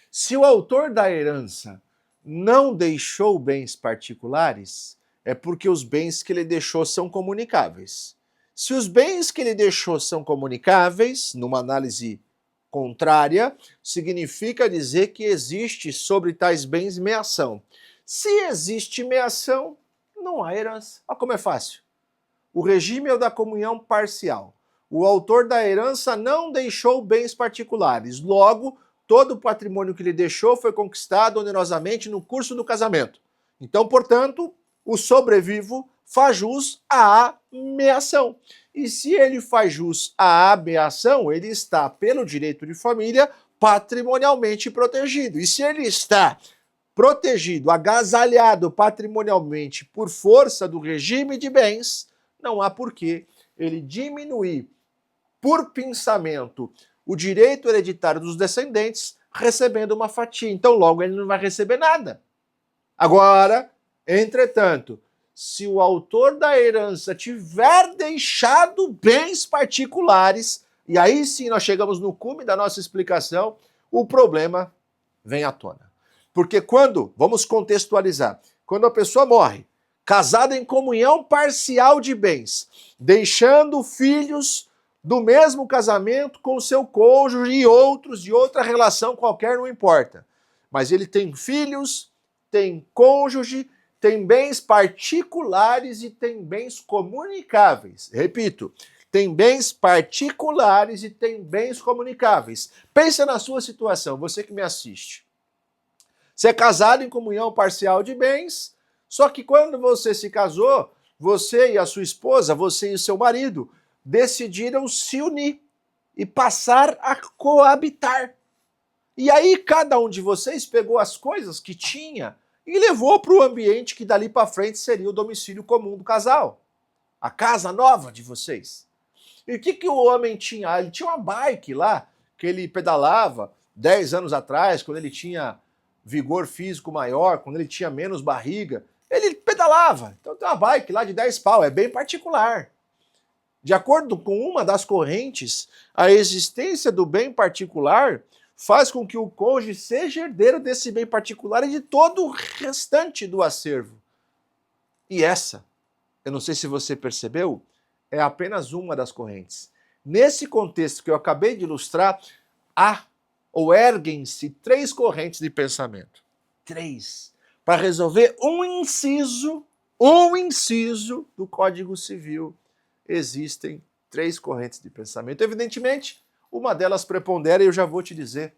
A: Se o autor da herança não deixou bens particulares, é porque os bens que ele deixou são comunicáveis. Se os bens que ele deixou são comunicáveis, numa análise contrária, significa dizer que existe sobre tais bens meação. Se existe meação, não há herança. Olha como é fácil. O regime é o da comunhão parcial. O autor da herança não deixou bens particulares. Logo, todo o patrimônio que ele deixou foi conquistado onerosamente no curso do casamento. Então, portanto, o sobrevivo faz jus à meação. E se ele faz jus à meação, ele está, pelo direito de família, patrimonialmente protegido. E se ele está protegido, agasalhado patrimonialmente por força do regime de bens, não há por que ele diminuir por pensamento o direito hereditário dos descendentes recebendo uma fatia. Então, logo, ele não vai receber nada. Agora, entretanto, se o autor da herança tiver deixado bens particulares, e aí sim nós chegamos no cume da nossa explicação, o problema vem à tona. Porque vamos contextualizar, quando a pessoa morre, casada em comunhão parcial de bens, deixando filhos do mesmo casamento com seu cônjuge e outros de outra relação qualquer, não importa. Mas ele tem filhos, tem cônjuge, tem bens particulares e tem bens comunicáveis. Repito, tem bens particulares e tem bens comunicáveis. Pensa na sua situação, você que me assiste. Você é casado em comunhão parcial de bens, só que quando você se casou, você e a sua esposa, você e o seu marido, decidiram se unir e passar a coabitar. E aí cada um de vocês pegou as coisas que tinha e levou para o ambiente que dali para frente seria o domicílio comum do casal. A casa nova de vocês. E o que o homem tinha? Ele tinha uma bike lá, que ele pedalava, 10 anos atrás, quando ele tinha vigor físico maior, quando ele tinha menos barriga, ele pedalava. Então tem uma bike lá de 10 pau, é bem particular. De acordo com uma das correntes, a existência do bem particular faz com que o cônjuge seja herdeiro desse bem particular e de todo o restante do acervo. E essa, eu não sei se você percebeu, é apenas uma das correntes. Nesse contexto que eu acabei de ilustrar, há ou erguem-se 3 correntes de pensamento. 3. Para resolver um inciso do Código Civil. Existem 3 correntes de pensamento. Evidentemente, uma delas prepondera e eu já vou te dizer,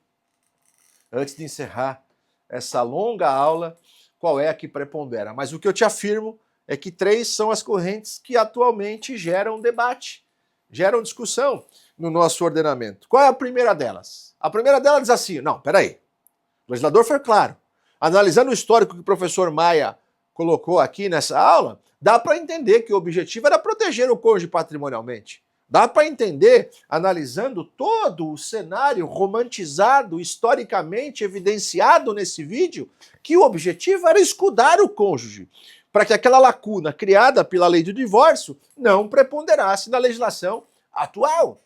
A: antes de encerrar essa longa aula, qual é a que prepondera. Mas o que eu te afirmo é que 3 são as correntes que atualmente geram debate, geram discussão no nosso ordenamento. Qual é a primeira delas? A primeira delas diz assim, não, peraí, o legislador foi claro. Analisando o histórico que o professor Maia colocou aqui nessa aula, dá para entender que o objetivo era proteger o cônjuge patrimonialmente. Dá para entender, analisando todo o cenário romantizado, historicamente evidenciado nesse vídeo, que o objetivo era escudar o cônjuge, para que aquela lacuna criada pela lei do divórcio não preponderasse na legislação atual.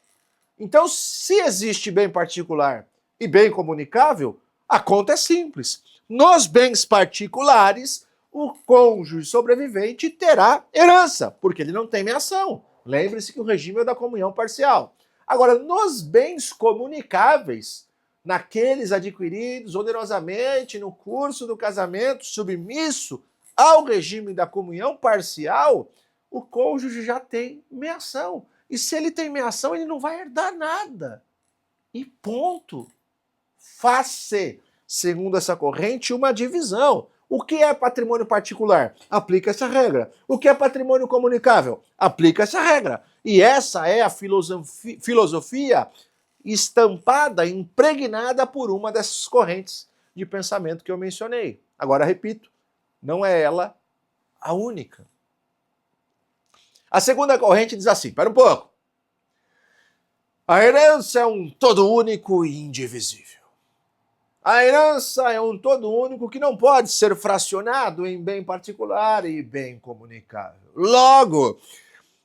A: Então, se existe bem particular e bem comunicável, a conta é simples. Nos bens particulares, o cônjuge sobrevivente terá herança, porque ele não tem meação. Lembre-se que o regime é da comunhão parcial. Agora, nos bens comunicáveis, naqueles adquiridos onerosamente no curso do casamento, submisso ao regime da comunhão parcial, o cônjuge já tem meação. E se ele tem meação, ele não vai herdar nada. E ponto. Faz-se, segundo essa corrente, uma divisão. O que é patrimônio particular? Aplica essa regra. O que é patrimônio comunicável? Aplica essa regra. E essa é a filosofia estampada, impregnada por uma dessas correntes de pensamento que eu mencionei. Agora, repito, não é ela a única. A segunda corrente diz assim, espera um pouco. A herança é um todo único e indivisível. A herança é um todo único que não pode ser fracionado em bem particular e bem comunicável. Logo,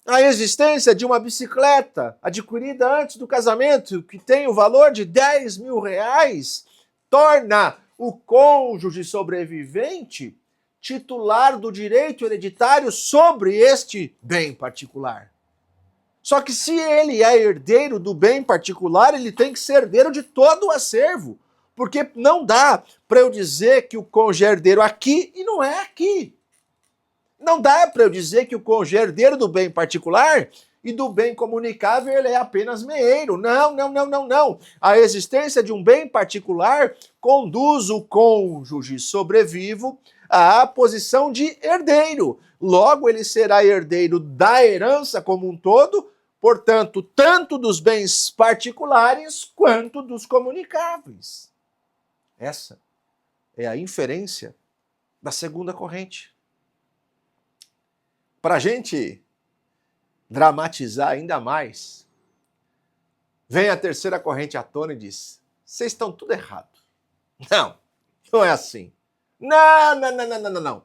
A: a existência de uma bicicleta adquirida antes do casamento, que tem o valor de 10 mil reais, torna o cônjuge sobrevivente titular do direito hereditário sobre este bem particular. Só que se ele é herdeiro do bem particular, ele tem que ser herdeiro de todo o acervo. Porque não dá para eu dizer que o cônjuge é herdeiro aqui e não é aqui. Não dá para eu dizer que o cônjuge é herdeiro do bem particular e do bem comunicável ele é apenas meeiro. Não, não, não, não, não. A existência de um bem particular conduz o cônjuge sobrevivo à posição de herdeiro. Logo, ele será herdeiro da herança como um todo, portanto, tanto dos bens particulares quanto dos comunicáveis. Essa é a inferência da segunda corrente. Para a gente dramatizar ainda mais, vem a terceira corrente à tona e diz, vocês estão tudo errado. Não, não é assim. Não, não, não, não, não, não.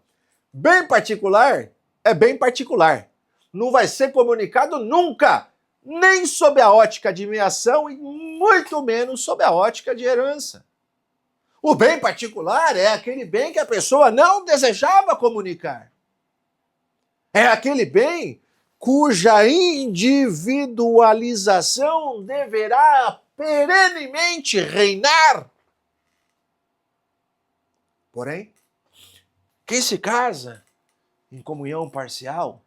A: Bem particular é bem particular. Não vai ser comunicado nunca, nem sob a ótica de meação e muito menos sob a ótica de herança. O bem particular é aquele bem que a pessoa não desejava comunicar. É aquele bem cuja individualização deverá perenemente reinar. Porém, quem se casa em comunhão parcial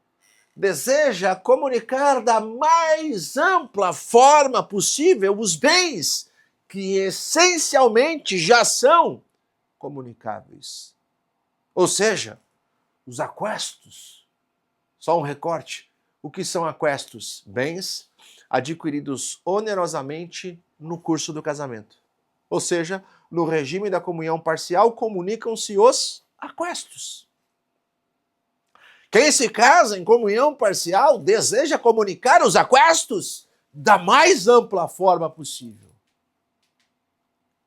A: deseja comunicar da mais ampla forma possível os bens que essencialmente já são comunicáveis. Ou seja, os aquestos. Só um recorte. O que são aquestos? Bens adquiridos onerosamente no curso do casamento. Ou seja, no regime da comunhão parcial comunicam-se os aquestos. Quem se casa em comunhão parcial deseja comunicar os aquestos da mais ampla forma possível.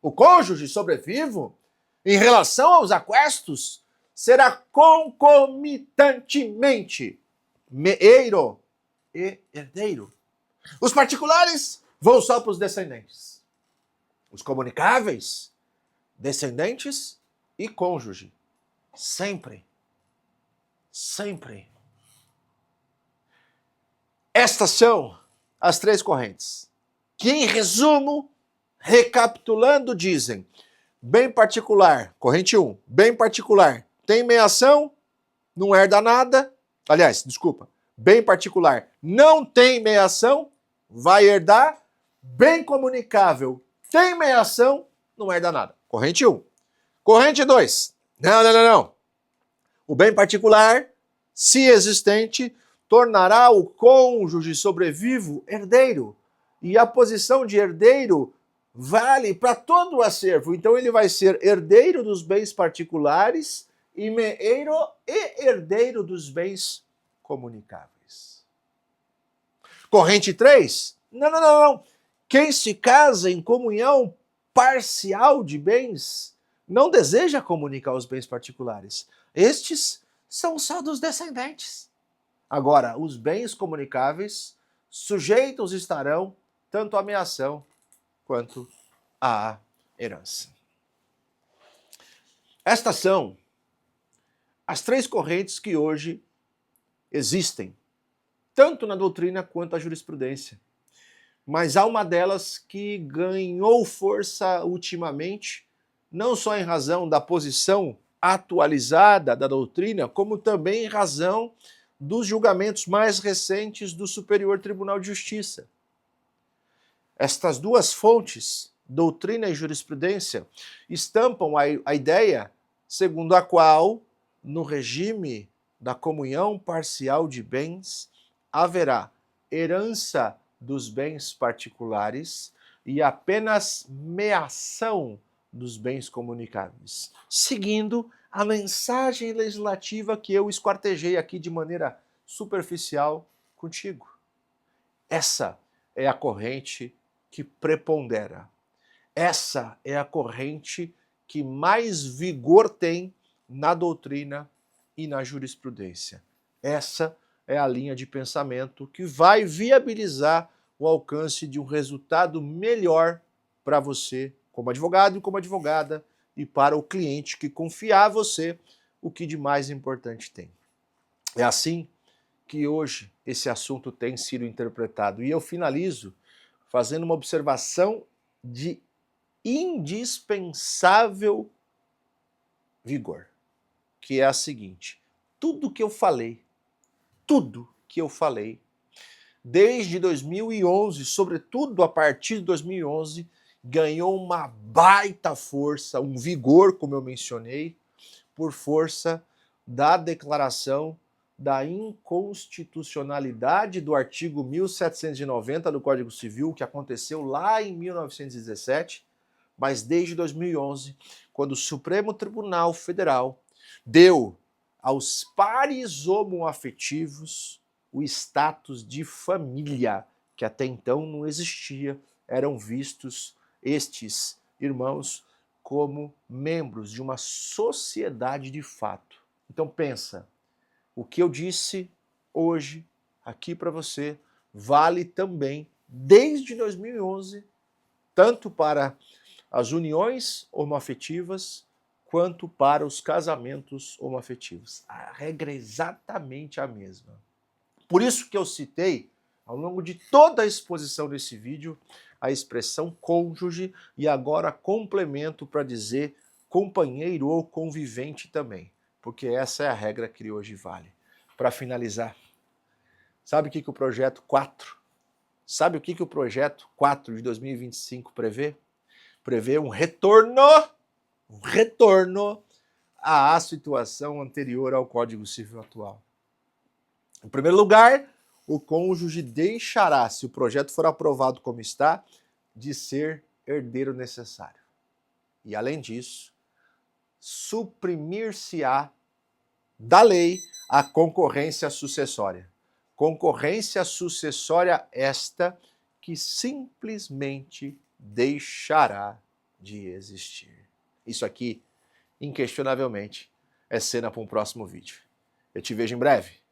A: o cônjuge sobrevivo, em relação aos aquestos, será concomitantemente meeiro e herdeiro. Os particulares vão só para os descendentes. Os comunicáveis, descendentes e cônjuge. Sempre. Sempre. Estas são as três correntes, que em resumo, recapitulando, dizem: bem particular, corrente 1, bem particular, tem meiação, não herda nada. Aliás, desculpa, bem particular, não tem meiação, vai herdar. Bem comunicável, tem meiação, não herda nada. Corrente 1. Corrente 2, não. O bem particular, se existente, tornará o cônjuge sobrevivo herdeiro. E a posição de herdeiro vale para todo o acervo. Então ele vai ser herdeiro dos bens particulares e meeiro e herdeiro dos bens comunicáveis. Corrente 3? Não. Quem se casa em comunhão parcial de bens não deseja comunicar os bens particulares. Estes são só dos descendentes. Agora, os bens comunicáveis sujeitos estarão tanto à meação quanto à herança. Estas são as três correntes que hoje existem, tanto na doutrina quanto na jurisprudência. Mas há uma delas que ganhou força ultimamente, não só em razão da posição atualizada da doutrina, como também em razão dos julgamentos mais recentes do Superior Tribunal de Justiça. Estas duas fontes, doutrina e jurisprudência, estampam a ideia segundo a qual, no regime da comunhão parcial de bens, haverá herança dos bens particulares e apenas meação dos bens comunicáveis, seguindo a mensagem legislativa que eu esquartejei aqui de maneira superficial contigo. Essa é a corrente que prepondera. Essa é a corrente que mais vigor tem na doutrina e na jurisprudência. Essa é a linha de pensamento que vai viabilizar o alcance de um resultado melhor para você, como advogado e como advogada, e para o cliente que confiar a você o que de mais importante tem. É assim que hoje esse assunto tem sido interpretado. E eu finalizo fazendo uma observação de indispensável vigor, que é a seguinte: tudo que eu falei, desde 2011, sobretudo a partir de 2011, ganhou uma baita força, um vigor, como eu mencionei, por força da declaração da inconstitucionalidade do artigo 1790 do Código Civil, que aconteceu lá em 1917, mas desde 2011, quando o Supremo Tribunal Federal deu aos pares homoafetivos o status de família, que até então não existia, eram vistos estes irmãos como membros de uma sociedade de fato. Então pensa, o que eu disse hoje aqui para você vale também desde 2011, tanto para as uniões homoafetivas quanto para os casamentos homoafetivos. A regra é exatamente a mesma. Por isso que eu citei, ao longo de toda a exposição desse vídeo, a expressão cônjuge e agora complemento para dizer companheiro ou convivente também, porque essa é a regra que hoje vale. Para finalizar, sabe o que o projeto 4? Sabe o que o projeto 4 de 2025 prevê? Prevê um retorno à situação anterior ao Código Civil atual. Em primeiro lugar, o cônjuge deixará, se o projeto for aprovado como está, de ser herdeiro necessário. E, além disso, suprimir-se-á da lei a concorrência sucessória. Concorrência sucessória esta que simplesmente deixará de existir. Isso aqui, inquestionavelmente, é cena para um próximo vídeo. Eu te vejo em breve.